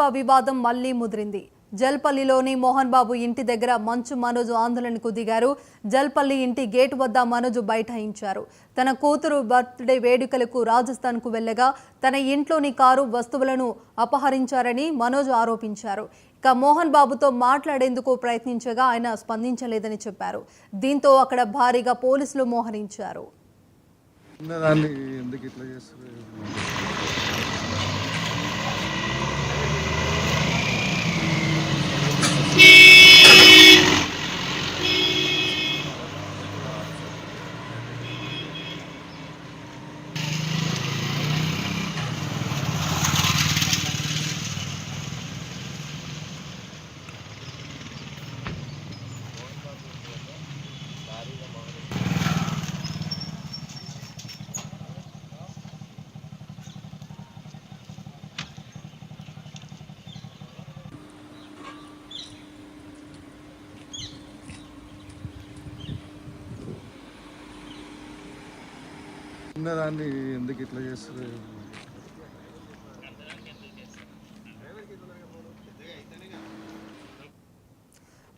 కుటుంబ వివాదం మళ్లీ ముదిరింది. జల్పల్లిలోని మోహన్ బాబు ఇంటి దగ్గర మంచు మనోజ్ ఆందోళనకు దిగారు. జల్పల్లి ఇంటి గేటు వద్ద మనోజ్ బైఠాయించారు. తన కూతురు బర్త్డే వేడుకలకు రాజస్థాన్కు వెళ్లగా తన ఇంట్లోని కారు వస్తువులను అపహరించారని మనోజ్ ఆరోపించారు. ఇక మోహన్ బాబుతో మాట్లాడేందుకు ప్రయత్నించగా ఆయన స్పందించలేదని చెప్పారు. దీంతో అక్కడ భారీగా పోలీసులు మోహరించారు. ఉన్నదాన్ని ఎందుకు ఇట్లా చేస్తారు?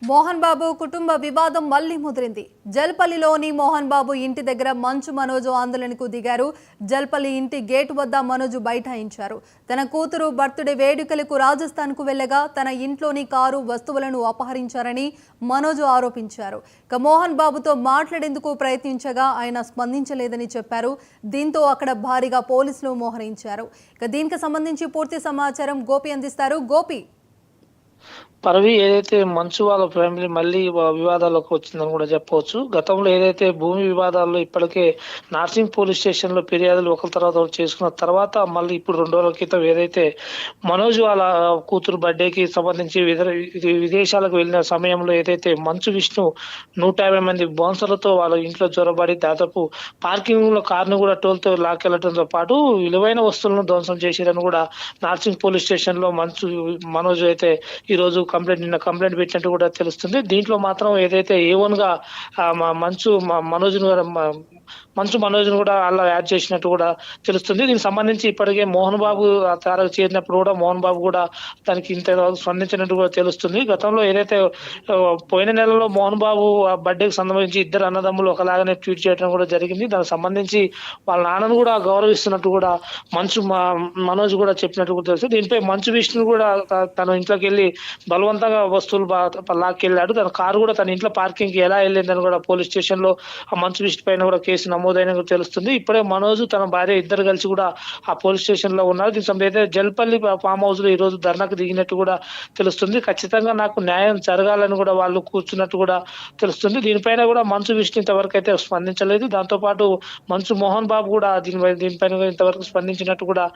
మోహన్ బాబు కుటుంబ వివాదం మళ్లీ ముదిరింది. జల్పల్లిలోని మోహన్ బాబు ఇంటి దగ్గర మంచు మనోజ్ ఆందోళనకు దిగారు. జల్పల్లి ఇంటి గేటు వద్ద మనోజ్ బైఠాయించారు. తన కూతురు బర్త్డే వేడుకలకు రాజస్థాన్కు వెళ్లగా తన ఇంట్లోని కారు వస్తువులను అపహరించారని మనోజ్ ఆరోపించారు. ఇక మోహన్ బాబుతో మాట్లాడేందుకు ప్రయత్నించగా ఆయన స్పందించలేదని చెప్పారు. దీంతో అక్కడ భారీగా పోలీసులు మోహరించారు. ఇక దీనికి సంబంధించి పూర్తి సమాచారం గోపి అందిస్తారు. గోపి, పరవి ఏదైతే మంచు వాళ్ళ ఫ్యామిలీ మళ్ళీ వివాదాల్లోకి వచ్చిందని కూడా చెప్పవచ్చు. గతంలో ఏదైతే భూమి వివాదాల్లో ఇప్పటికే నార్సింగ్ పోలీస్ స్టేషన్ లో ఫిర్యాదులు ఒకరి తర్వాత ఒకరు చేసుకున్న తర్వాత మళ్ళీ ఇప్పుడు 2 రోజుల క్రితం ఏదైతే మనోజ్ వాళ్ళ కూతురు బర్త్డేకి సంబంధించి విదేశాలకు వెళ్ళిన సమయంలో ఏదైతే మంచు విష్ణు 150 మంది బౌన్సర్లతో వాళ్ళ ఇంట్లో చొరబడి దాదాపు పార్కింగ్ లో కారును కూడా టోల్తో లాక్కెళ్లడంతో పాటు విలువైన వస్తువులను ధ్వంసం చేశారని కూడా నార్సింగ్ పోలీస్ స్టేషన్ లో మనోజ్ అయితే ఈ రోజు నిన్న కంప్లైంట్ పెట్టినట్టు కూడా తెలుస్తుంది. దీంట్లో మాత్రం ఏదైతే A1 గా మంచు మనోజ్ను కూడా అలా యాడ్ చేసినట్టు కూడా తెలుస్తుంది. దీనికి సంబంధించి ఇప్పటికే మోహన్ బాబు తారకు చేరినప్పుడు కూడా మోహన్ బాబు కూడా దానికి ఇంత స్పందించినట్టు కూడా తెలుస్తుంది. గతంలో ఏదైతే పోయిన నెలలో మోహన్ బాబు బర్త్డేకి సంబంధించి ఇద్దరు అన్నదమ్ములు ఒకలాగానే ట్వీట్ చేయడం కూడా జరిగింది. దానికి సంబంధించి వాళ్ళ నాన్నను కూడా గౌరవిస్తున్నట్టు కూడా మనోజ్ కూడా చెప్పినట్టు కూడా తెలుస్తుంది. దీనిపై మంచు విష్ణు కూడా తన ఇంట్లోకి వెళ్ళి బలవంతంగా వస్తువులు లాక్కెళ్ళాడు. తన కారు కూడా తన ఇంట్లో పార్కింగ్ కి ఎలా వెళ్ళిందని కూడా పోలీస్ స్టేషన్ లో ఆ మంచు విష్ణు పైన కూడా కేసు నమోదైన తెలుస్తుంది. ఇప్పుడే మనోజ్ తన భార్య ఇద్దరు కలిసి కూడా ఆ పోలీస్ స్టేషన్ లో ఉన్నారు. దీనికి సంబంధించి జల్పల్లి ఫామ్ హౌస్ లో ఈ రోజు ధర్నాకు దిగినట్టు కూడా తెలుస్తుంది. ఖచ్చితంగా నాకు న్యాయం జరగాలని కూడా వాళ్ళు కూర్చున్నట్టు కూడా తెలుస్తుంది. దీనిపైన కూడా మంచు విష్ణు ఇంతవరకు అయితే స్పందించలేదు. దాంతో పాటు మంచు మోహన్ బాబు కూడా దీనిపైన ఇంతవరకు స్పందించినట్టు కూడా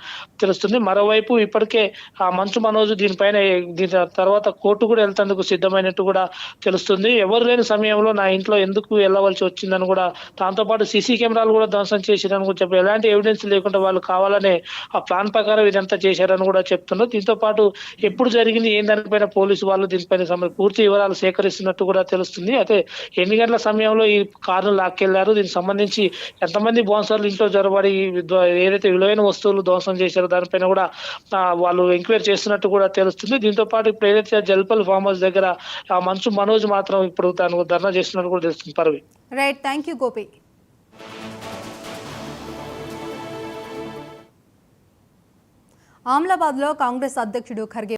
తెలుస్తుంది. మరోవైపు ఇప్పటికే ఆ మంచు మనోజ్ దీని తర్వాత కోర్టు కూడా వెళ్తేందుకు సిద్ధమైనట్టు కూడా తెలుస్తుంది. ఎవరు లేని సమయంలో నా ఇంట్లో ఎందుకు వెళ్ళవలసి వచ్చిందని కూడా, దాంతో పాటు సీసీ కెమెరాలు కూడా ధ్వంసం చేశారని కూడా చెప్పి ఎలాంటి ఎవిడెన్స్ లేకుండా వాళ్ళు కావాలనే ఆ ప్లాన్ ప్రకారం ఇదంతా చేశారని కూడా చెప్తున్నారు. దీంతో పాటు ఎప్పుడు జరిగింది ఏందానిపైన పోలీసు వాళ్ళు దీనిపైన పూర్తి వివరాలు సేకరిస్తున్నట్టు కూడా తెలుస్తుంది. అయితే ఎన్ని గంటల సమయంలో ఈ కారును లాక్కెళ్లారు, దీనికి సంబంధించి ఎంతమంది బౌన్సర్లు ఇంట్లో జొరబడి ఏదైతే విలువైన వస్తువులు ధ్వంసం చేశారో దానిపైన కూడా వాళ్ళు ఎంక్వైరీ చేస్తున్నట్టు కూడా తెలుస్తుంది. దీంతో పాటు ఇప్పుడు ఏదైతే జల్పల్ ఫామ్ హౌస్ దగ్గర ఆ మంచు మనోజ్ మాత్రం ఇప్పుడు తాను ధర్నా చేస్తున్నట్టు కూడా తెలుస్తుంది. పరవి, రైట్, థ్యాంక్ యూ గోపి. ఆమ్లాబాద్లో కాంగ్రెస్ అధ్యక్షుడు ఖర్గే